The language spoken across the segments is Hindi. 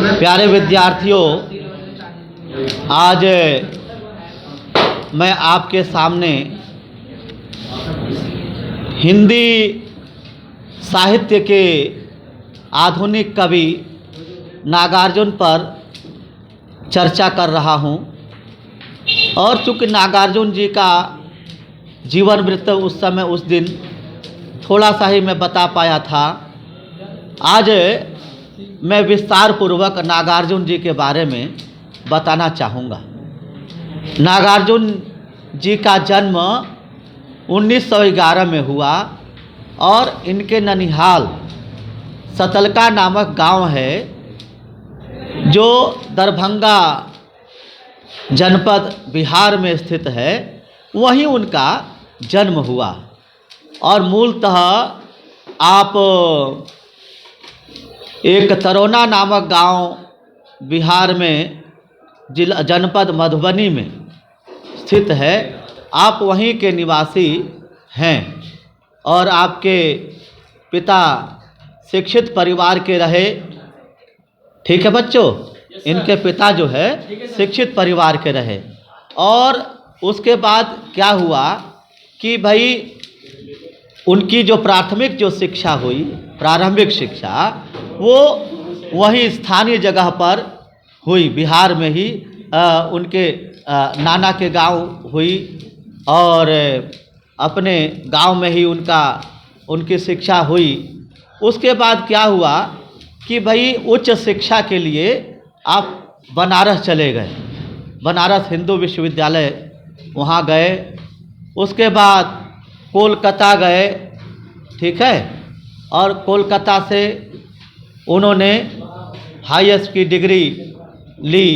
प्यारे विद्यार्थियों, आज मैं आपके सामने हिंदी साहित्य के आधुनिक कवि नागार्जुन पर चर्चा कर रहा हूँ। और चूँकि नागार्जुन जी का जीवन वृत्त उस समय उस दिन थोड़ा सा ही मैं बता पाया था, आज मैं विस्तार पूर्वक नागार्जुन जी के बारे में बताना चाहूँगा। नागार्जुन जी का जन्म 1911 में हुआ और इनके ननिहाल सतलका नामक गांव है जो दरभंगा जनपद बिहार में स्थित है, वहीं उनका जन्म हुआ। और मूलतः आप एक तरोना नामक गांव बिहार में जिला जनपद मधुबनी में स्थित है, आप वहीं के निवासी हैं। और आपके पिता शिक्षित परिवार के रहे, ठीक है बच्चों, इनके पिता जो है शिक्षित परिवार के रहे। और उसके बाद क्या हुआ कि भाई उनकी जो प्राथमिक जो शिक्षा हुई, प्रारंभिक शिक्षा, वो वही स्थानीय जगह पर हुई, बिहार में ही उनके नाना के गांव हुई और अपने गांव में ही उनकी शिक्षा हुई। उसके बाद क्या हुआ कि भाई उच्च शिक्षा के लिए आप बनारस चले गए, बनारस हिंदू विश्वविद्यालय वहाँ गए। उसके बाद कोलकाता गए, ठीक है, और कोलकाता से उन्होंने हाईएस्ट की डिग्री ली।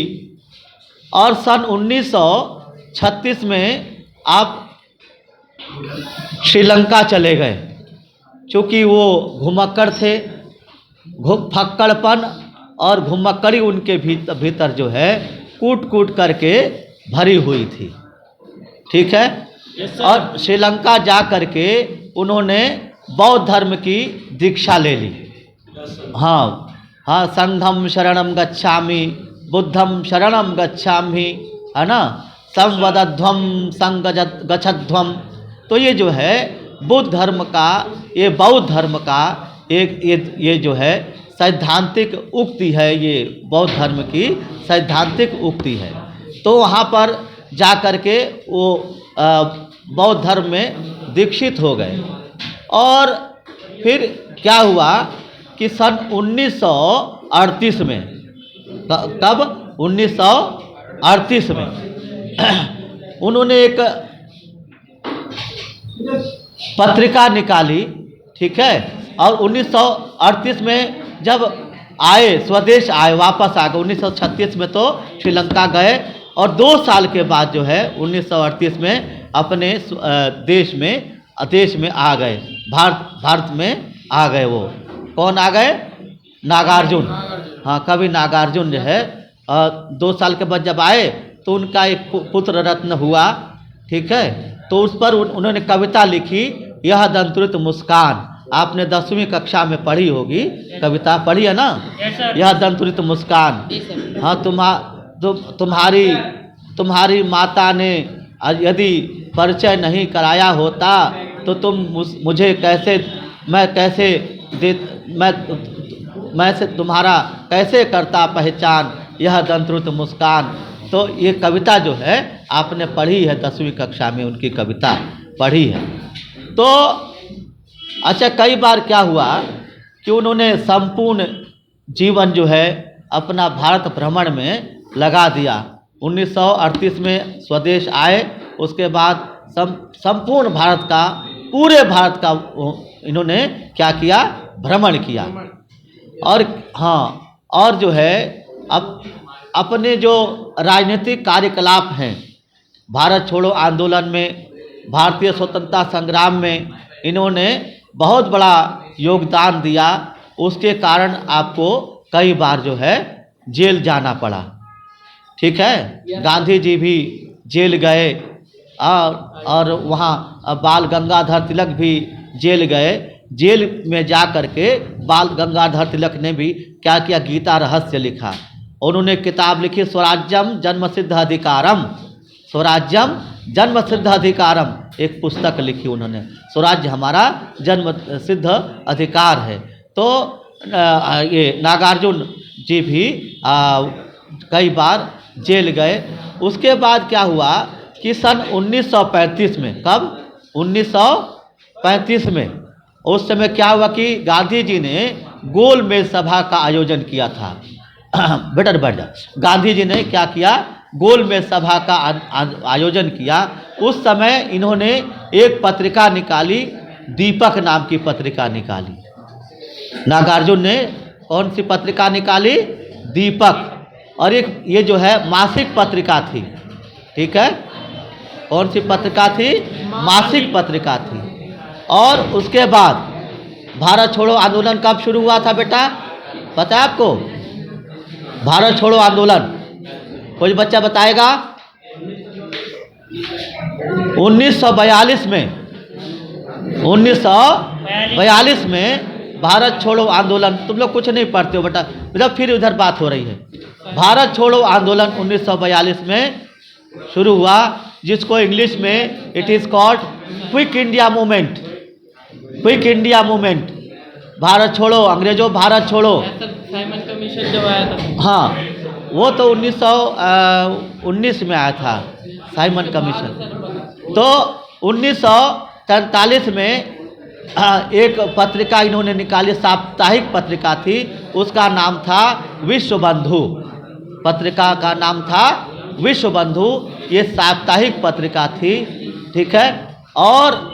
और सन 1936 में आप श्रीलंका चले गए, चूँकि वो घुमक्कड़ थे, फक्कड़पन और घुमक्कड़ी उनके भीतर जो है कूट कूट करके भरी हुई थी, ठीक है। और श्रीलंका जा करके उन्होंने बौद्ध धर्म की दीक्षा ले ली। हाँ, संघम शरणम गच्छामि, बुद्धम शरणम गच्छामि, है ना, संवदध्वम संग गच्छध्वम। तो ये जो है बुद्ध धर्म का, ये बौद्ध धर्म का एक ये जो है सैद्धांतिक उक्ति है, ये बौद्ध धर्म की सैद्धांतिक उक्ति है। तो वहाँ पर जा कर के वो बौद्ध धर्म में दीक्षित हो गए। और फिर क्या हुआ कि सन 1938 में, कब 1938 में उन्होंने एक पत्रिका निकाली, ठीक है। और 1938 में जब आए, स्वदेश आए, वापस आ गए। 1936 में तो श्रीलंका गए और 2 साल के बाद जो है 1938 में अपने देश में आ गए, भारत में आ गए। वो कौन आ गए? नागार्जुन। हाँ, कवि नागार्जुन जो है 2 साल के बाद जब आए तो उनका एक पुत्र रत्न हुआ, ठीक है। तो उस पर उन्होंने कविता लिखी, यह दंतुरित मुस्कान। आपने 10वीं कक्षा में पढ़ी होगी, कविता पढ़ी है ना, यह दंतुरित मुस्कान। हाँ, तुम्हारी माता ने यदि परिचय नहीं कराया होता तो तुम मुझे कैसे, मैं से तुम्हारा कैसे करता पहचान, यह दंतुरित मुस्कान। तो ये कविता जो है आपने पढ़ी है, 10वीं कक्षा में उनकी कविता पढ़ी है। तो अच्छा, कई बार क्या हुआ कि उन्होंने संपूर्ण जीवन जो है अपना भारत भ्रमण में लगा दिया। 1938 में स्वदेश आए, उसके बाद संपूर्ण भारत का, पूरे भारत का इन्होंने क्या किया? भ्रमण किया। और हाँ, और जो है अब अपने जो राजनीतिक कार्यकलाप हैं, भारत छोड़ो आंदोलन में, भारतीय स्वतंत्रता संग्राम में इन्होंने बहुत बड़ा योगदान दिया। उसके कारण आपको कई बार जो है जेल जाना पड़ा, ठीक है। गांधी जी भी जेल गए और वहाँ बाल गंगाधर तिलक भी जेल गए। जेल में जा कर के बाल गंगाधर तिलक ने भी क्या किया, गीता रहस्य लिखा। उन्होंने किताब लिखी स्वराज्यम जन्मसिद्ध अधिकारम, स्वराज्यम जन्म सिद्ध अधिकारम, एक पुस्तक लिखी उन्होंने, स्वराज्य हमारा जन्म सिद्ध अधिकार है। तो ये नागार्जुन जी भी कई बार जेल गए। उसके बाद क्या हुआ कि सन 1935 में, कब, 1935 में, उस समय क्या हुआ कि गांधी जी ने गोलमेज सभा का आयोजन किया था। बेटर बैठ जा। गांधी जी ने क्या किया, गोलमेज सभा का आयोजन किया। उस समय इन्होंने एक पत्रिका निकाली, दीपक नाम की पत्रिका निकाली। नागार्जुन ने कौन सी पत्रिका निकाली, दीपक। और एक ये जो है मासिक पत्रिका थी, ठीक है, कौन सी पत्रिका थी, मासिक पत्रिका थी। और उसके बाद भारत छोड़ो आंदोलन कब शुरू हुआ था बेटा, पता है आपको, भारत छोड़ो आंदोलन कोई बच्चा बताएगा, 1942 में, 1942 में भारत छोड़ो आंदोलन। तुम लोग कुछ नहीं पढ़ते हो बेटा, मतलब फिर उधर बात हो रही है। भारत छोड़ो आंदोलन 1942 में शुरू हुआ, जिसको इंग्लिश में it is called quick India movement, quick India movement. Bharat छोड़ो, अंग्रेजों भारत छोड़ो। साइमन कमीशन जब आया था, हाँ, वो तो 1919 में आया था साइमन कमीशन। तो 1943 में एक पत्रिका इन्होंने निकाली, साप्ताहिक पत्रिका थी, उसका नाम था विश्व बंधु। पत्रिका का नाम था विश्व बंधु, ये साप्ताहिक पत्रिका थी, ठीक है। और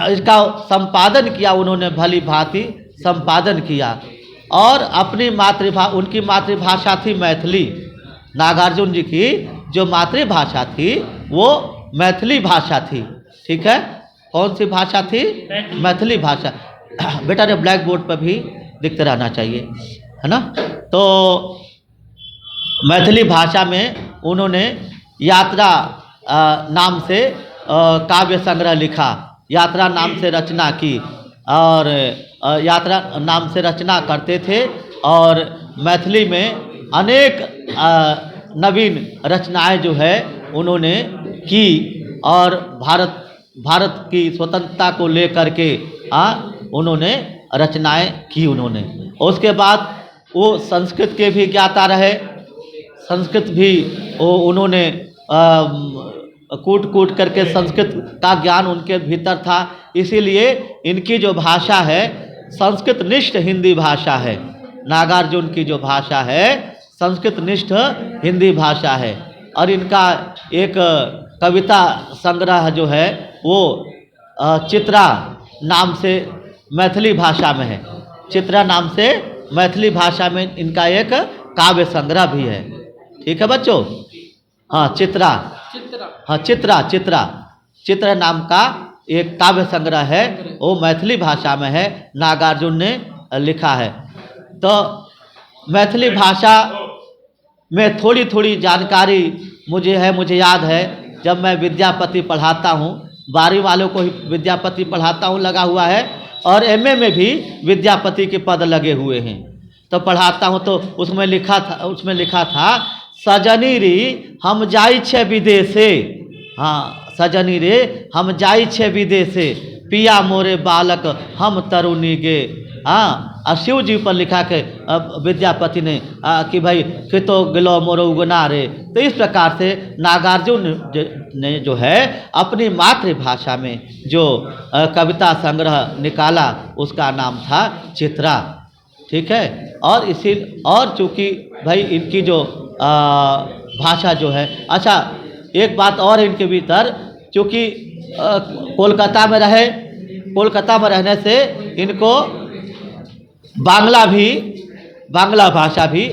इसका संपादन किया उन्होंने, भली भांति संपादन किया। और अपनी उनकी मातृभाषा थी मैथिली। नागार्जुन जी की जो मातृभाषा थी वो मैथिली भाषा थी, ठीक है। कौन सी भाषा थी, मैथिली भाषा। बेटा ने ब्लैक बोर्ड पर भी दिखते रहना चाहिए, है ना। तो मैथिली भाषा में उन्होंने यात्रा नाम से काव्य संग्रह लिखा, यात्रा नाम से रचना की, और यात्रा नाम से रचना करते थे। और मैथिली में अनेक नवीन रचनाएं जो है उन्होंने की, और भारत की स्वतंत्रता को लेकर के उन्होंने रचनाएं की उन्होंने। उसके बाद वो संस्कृत के भी ज्ञाता रहे, संस्कृत भी वो उन्होंने कूट करके संस्कृत का ज्ञान उनके भीतर था। इसीलिए इनकी जो भाषा है संस्कृत निष्ठ हिंदी भाषा है। नागार्जुन की जो भाषा है संस्कृत निष्ठ हिंदी भाषा है। और इनका एक कविता संग्रह जो है वो चित्रा नाम से मैथिली भाषा में है, चित्रा नाम से मैथिली भाषा में इनका एक काव्य संग्रह भी है, ठीक है बच्चों। हाँ चित्रा, हाँ चित्रा नाम का एक काव्य संग्रह है, वो मैथिली भाषा में है, नागार्जुन ने लिखा है। तो मैथिली भाषा में थोड़ी थोड़ी जानकारी मुझे याद है, जब मैं विद्यापति पढ़ाता हूँ, 12वीं वालों को ही विद्यापति पढ़ाता हूँ, लगा हुआ है, और एमए में भी विद्यापति के पद लगे हुए हैं, तो पढ़ाता हूँ। तो उसमें लिखा था सजनी रे हम जाई छे विदेशे, हाँ सजनी रे हम जाई छे विदेशे, पिया मोरे बालक हम तरुणी गे। हाँ, शिव जी पर लिखा के विद्यापति ने कि भाई कि तो गिलो मोरो उगना रे। तो इस प्रकार से नागार्जुन ने जो है अपनी मातृभाषा में जो कविता संग्रह निकाला उसका नाम था चित्रा, ठीक है। और चूँकि भाई इनकी जो भाषा जो है, अच्छा एक बात और इनके भीतर, चूँकि कोलकाता में रहने से इनको बांग्ला भाषा भी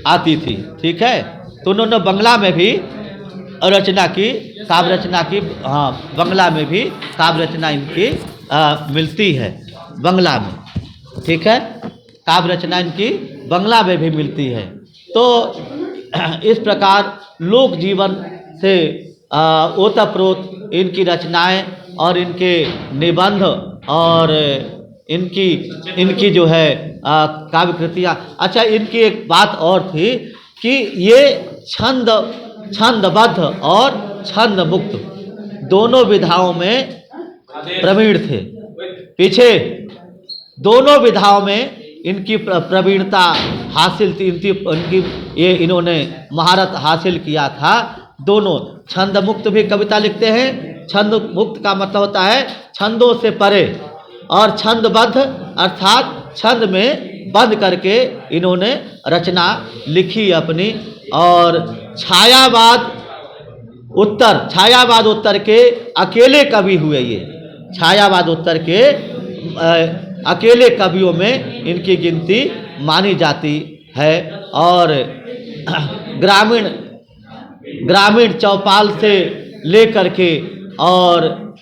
आती थी, ठीक है। तो उन्होंने बांग्ला में भी रचना की, काव्य रचना की। हाँ, बांग्ला में भी काव्य रचना इनकी मिलती है, बांग्ला में, ठीक है। काव्य रचना इनकी बांग्ला में भी मिलती है। तो इस प्रकार लोक जीवन से ओतप्रोत इनकी रचनाएं और इनके निबंध और इनकी इनकी जो है काव्य कृतियाँ। अच्छा, इनकी एक बात और थी कि ये छंदबद्ध और छंद मुक्त दोनों विधाओं में प्रवीण थे। पीछे दोनों विधाओं में इनकी प्रवीणता हासिल थी, इनकी ये इन्होंने महारत हासिल किया था। दोनों छंद मुक्त भी कविता लिखते हैं। छंद मुक्त का मतलब होता है छंदों से परे, और छंदबद्ध अर्थात छंद में बंद करके इन्होंने रचना लिखी अपनी। और छायावाद उत्तर के अकेले कवि हुए ये। छायावाद उत्तर के अकेले कवियों में इनकी गिनती मानी जाती है। और ग्रामीण चौपाल से लेकर के और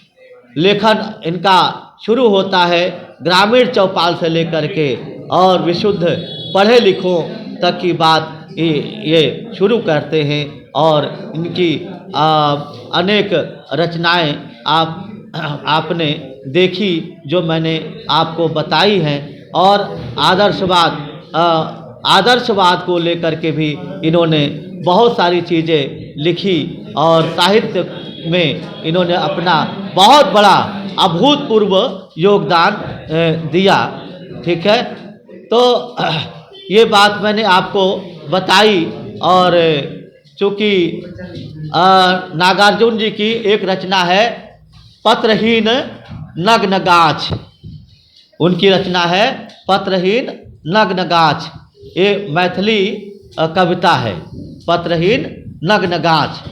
लेखन इनका शुरू होता है ग्रामीण चौपाल से लेकर के और विशुद्ध पढ़े लिखों तक की बात ये शुरू करते हैं। और इनकी अनेक रचनाएं आपने देखी जो मैंने आपको बताई हैं। और आदर्शवाद को लेकर के भी इन्होंने बहुत सारी चीज़ें लिखी और साहित्य में इन्होंने अपना बहुत बड़ा अभूतपूर्व योगदान दिया। ठीक है, तो ये बात मैंने आपको बताई। और चूँकि नागार्जुन जी की एक रचना है पत्रहीन नग्न गाछ, उनकी रचना है पत्रहीन नग्न गाछ। ये मैथिली कविता है, पत्रहीन नग्न गाछ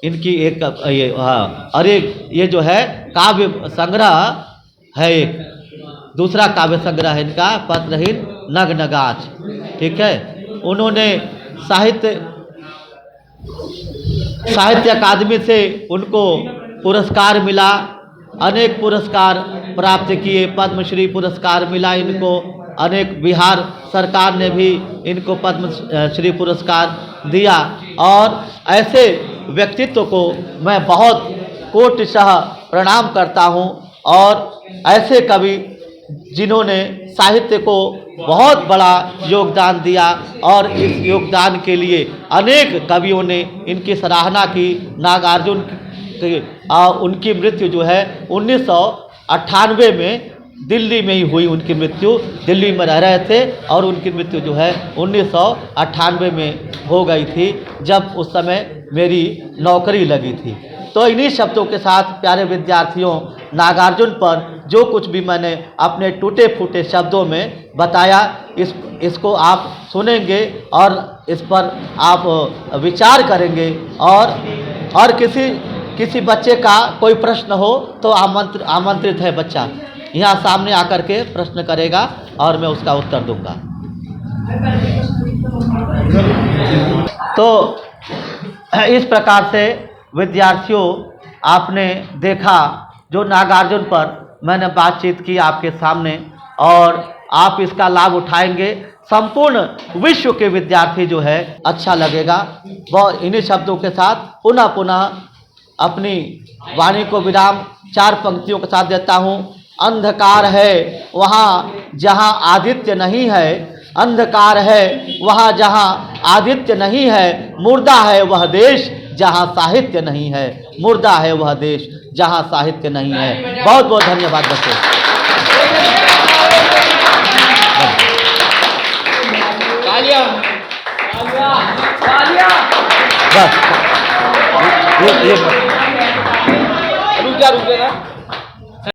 इनकी एक और ये जो है काव्य संग्रह है, एक दूसरा काव्य संग्रह है इनका पत्रहीन नग्न गाछ। ठीक है, उन्होंने साहित्य अकादमी से उनको पुरस्कार मिला, अनेक पुरस्कार प्राप्त किए, पद्मश्री पुरस्कार मिला इनको, अनेक बिहार सरकार ने भी इनको पद्मश्री पुरस्कार दिया। और ऐसे व्यक्तित्व को मैं बहुत कोटिशः प्रणाम करता हूँ। और ऐसे कवि जिन्होंने साहित्य को बहुत बड़ा योगदान दिया और इस योगदान के लिए अनेक कवियों ने इनकी सराहना की। नागार्जुन की उनकी मृत्यु जो है 1998 में दिल्ली में ही हुई। उनकी मृत्यु दिल्ली में रह रहे थे और उनकी मृत्यु जो है 1998 में हो गई थी, जब उस समय मेरी नौकरी लगी थी। तो इन्हीं शब्दों के साथ प्यारे विद्यार्थियों, नागार्जुन पर जो कुछ भी मैंने अपने टूटे फूटे शब्दों में बताया, इसको आप सुनेंगे और इस पर आप विचार करेंगे। और किसी बच्चे का कोई प्रश्न हो तो आमंत्रित है बच्चा यहाँ सामने आकर के प्रश्न करेगा और मैं उसका उत्तर दूंगा। तो इस प्रकार से विद्यार्थियों, आपने देखा जो नागार्जुन पर मैंने बातचीत की आपके सामने, और आप इसका लाभ उठाएंगे। संपूर्ण विश्व के विद्यार्थी जो है अच्छा लगेगा। वह इन्हीं शब्दों के साथ पुनः अपनी वाणी को विराम 4 पंक्तियों के साथ देता हूँ। अंधकार है वहाँ जहाँ आदित्य नहीं है, अंधकार है वहाँ जहाँ आदित्य नहीं है, मुर्दा है वह देश जहाँ साहित्य नहीं है, मुर्दा है वह देश जहाँ साहित्य नहीं है। बहुत बहुत धन्यवाद बच्चों। बस रुक जा